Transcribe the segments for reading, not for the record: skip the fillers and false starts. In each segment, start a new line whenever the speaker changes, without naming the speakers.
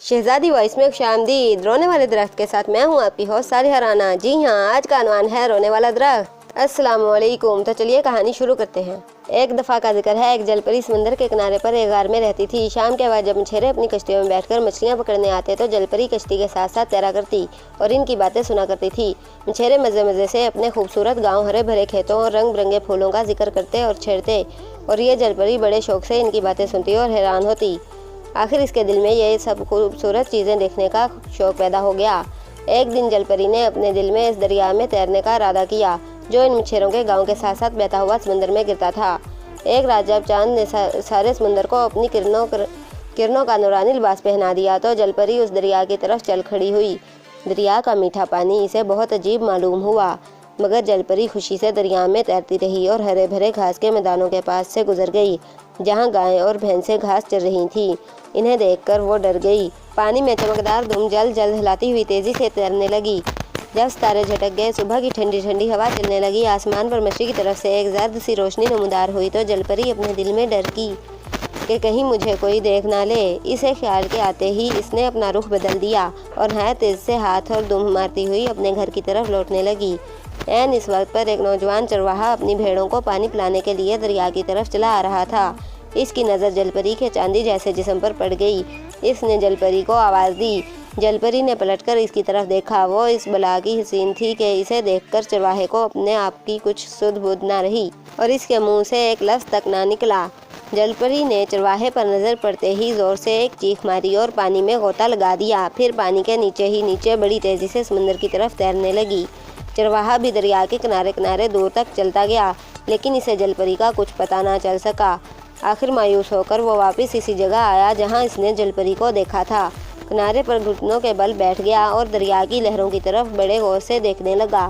शहजादी voice में खुशामदीद। रोने वाले दरख्त के साथ मैं हूँ आपकी होस्ट सारिया राना। जी हाँ, आज का अनवान है रोने वाला दरख्त। अस्सलामुअलैकुम। तो चलिए कहानी शुरू करते हैं। एक दफ़ा का जिक्र है, एक जलपरी समंदर के किनारे पर एक गार में रहती थी। शाम के बाद जब मछेरे अपनी कश्तियों में बैठकर मछलियाँ पकड़ने आते तो जलपरी कश्ती के साथ साथ तैरा करती और इनकी बातें सुना करती थी। मछेरे मज़े मज़े से अपने खूबसूरत गाँव, हरे भरे खेतों और रंग बिरंगे फूलों का जिक्र करते और छेड़ते, और ये जलपरी बड़े शौक से इनकी बातें सुनती और हैरान होती। आखिर इसके दिल में ये सब खूबसूरत चीज़ें देखने का शौक़ पैदा हो गया। एक दिन जलपरी ने अपने दिल में इस दरिया में तैरने का इरादा किया जो इन मछेरों के गांव के साथ साथ बहता हुआ समंदर में गिरता था। एक रात जब चांद ने सारे समंदर को अपनी किरणों का नूरानी लिबास पहना दिया तो जलपरी उस दरिया की तरफ चल खड़ी हुई। दरिया का मीठा पानी इसे बहुत अजीब मालूम हुआ, मगर जलपरी खुशी से दरिया में तैरती रही और हरे भरे घास के मैदानों के पास से गुजर गई जहाँ गायें और भैंसें घास चर रही थीं। इन्हें देखकर वो डर गई। पानी में चमकदार धूम जल हिलाती हुई तेज़ी से तैरने लगी। जब सितारे झटक गए, सुबह की ठंडी ठंडी हवा चलने लगी, आसमान पर मशरिक़ की तरफ से एक जर्द सी रोशनी नमूदार हुई तो जलपरी अपने दिल में डर की कि कहीं मुझे कोई देख ना ले। इसे ख्याल के आते ही इसने अपना रुख बदल दिया और नहायत तेज़ से हाथ और दुम मारती हुई अपने घर की तरफ लौटने लगी। ऐन इस वक्त पर एक नौजवान चरवाहा अपनी भेड़ों को पानी पिलाने के लिए दरिया की तरफ चला आ रहा था। इसकी नज़र जलपरी के चांदी जैसे जिस्म पर पड़ गई। इसने जलपरी को आवाज़ दी। जलपरी ने पलटकर इसकी तरफ देखा। वो इस बला की हसीन थी कि इसे देखकर चरवाहे को अपने आप की कुछ सुध बुध ना रही और इसके मुंह से एक लफ्ज़ तक ना निकला। जलपरी ने चरवाहे पर नज़र पड़ते ही ज़ोर से एक चीख मारी और पानी में गोता लगा दिया। फिर पानी के नीचे ही नीचे बड़ी तेज़ी से समंदर की तरफ तैरने लगी। चरवाहा भी दरिया के किनारे किनारे दूर तक चलता गया, लेकिन इसे जलपरी का कुछ पता ना चल सका। आखिर मायूस होकर वो वापस इसी जगह आया जहाँ इसने जलपरी को देखा था। किनारे पर घुटनों के बल बैठ गया और दरिया की लहरों की तरफ बड़े गौर से देखने लगा,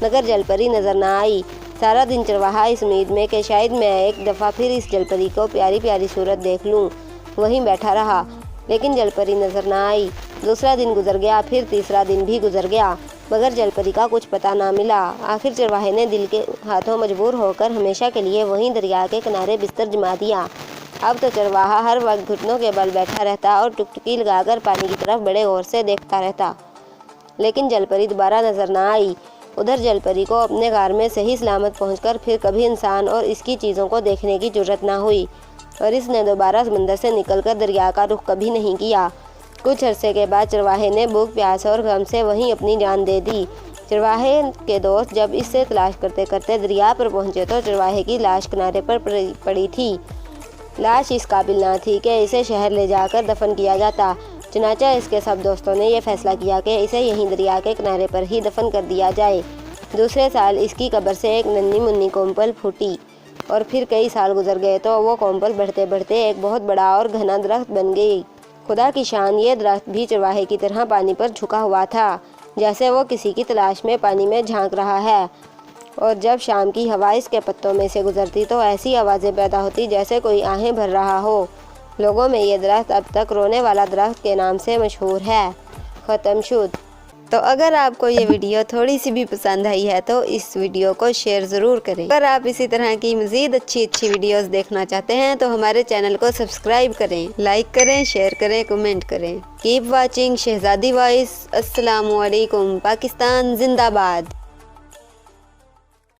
मगर जलपरी नज़र ना आई। सारा दिन चरवाहा इस उम्मीद में कि शायद मैं एक दफ़ा फिर इस जलपरी को प्यारी प्यारी सूरत देख लूँ वहीं बैठा रहा, लेकिन जलपरी नज़र ना आई। दूसरा दिन गुजर गया, फिर तीसरा दिन भी गुजर गया, मगर जलपरी का कुछ पता ना मिला। आखिर चरवाहे ने दिल के हाथों मजबूर होकर हमेशा के लिए वहीं दरिया के किनारे बिस्तर जमा दिया। अब तो चरवाहा हर वक्त घुटनों के बल बैठा रहता और टुकटुकी लगाकर पानी की तरफ बड़े गौर से देखता रहता, लेकिन जलपरी दोबारा नज़र ना आई। उधर जलपरी को अपने गार में सही सलामत पहुंचकर फिर कभी इंसान और इसकी चीज़ों को देखने की जुर्रत ना हुई और इसने दोबारा समंदर से निकलकर दरिया का रुख कभी नहीं किया। कुछ अरसे के बाद चरवाहे ने भूख, प्यास और गम से वहीं अपनी जान दे दी। चरवाहे के दोस्त जब इससे तलाश करते करते दरिया पर पहुंचे तो चरवाहे की लाश किनारे पर पड़ी थी। लाश इस काबिल ना थी कि इसे शहर ले जाकर दफन किया जाता। चुनांचे इसके सब दोस्तों ने यह फैसला किया कि इसे यहीं दरिया के किनारे पर ही दफन कर दिया जाए। दूसरे साल इसकी कब्र से एक नन्ही मुन्नी कोम्पल फूटी और फिर कई साल गुजर गए तो वो कोम्पल बढ़ते बढ़ते एक बहुत बड़ा और घना दरख्त बन गई। खुदा की शान, ये दरख्त भी चरवाहे की तरह पानी पर झुका हुआ था, जैसे वो किसी की तलाश में पानी में झांक रहा है। और जब शाम की हवा इसके पत्तों में से गुजरती तो ऐसी आवाज़ें पैदा होती जैसे कोई आहें भर रहा हो। लोगों में ये दरख्त अब तक रोने वाला दरख्त के नाम से मशहूर है। ख़त्म शुद। तो अगर आपको ये वीडियो थोड़ी सी भी पसंद आई है तो इस वीडियो को शेयर ज़रूर करें। अगर आप इसी तरह की मज़ीद अच्छी वीडियोस देखना चाहते हैं तो हमारे चैनल को सब्सक्राइब करें, लाइक करें, शेयर करें, कमेंट करें। कीप वाचिंग शहजादी वॉइस। अस्सलामुअलैकुम। पाकिस्तान जिंदाबाद।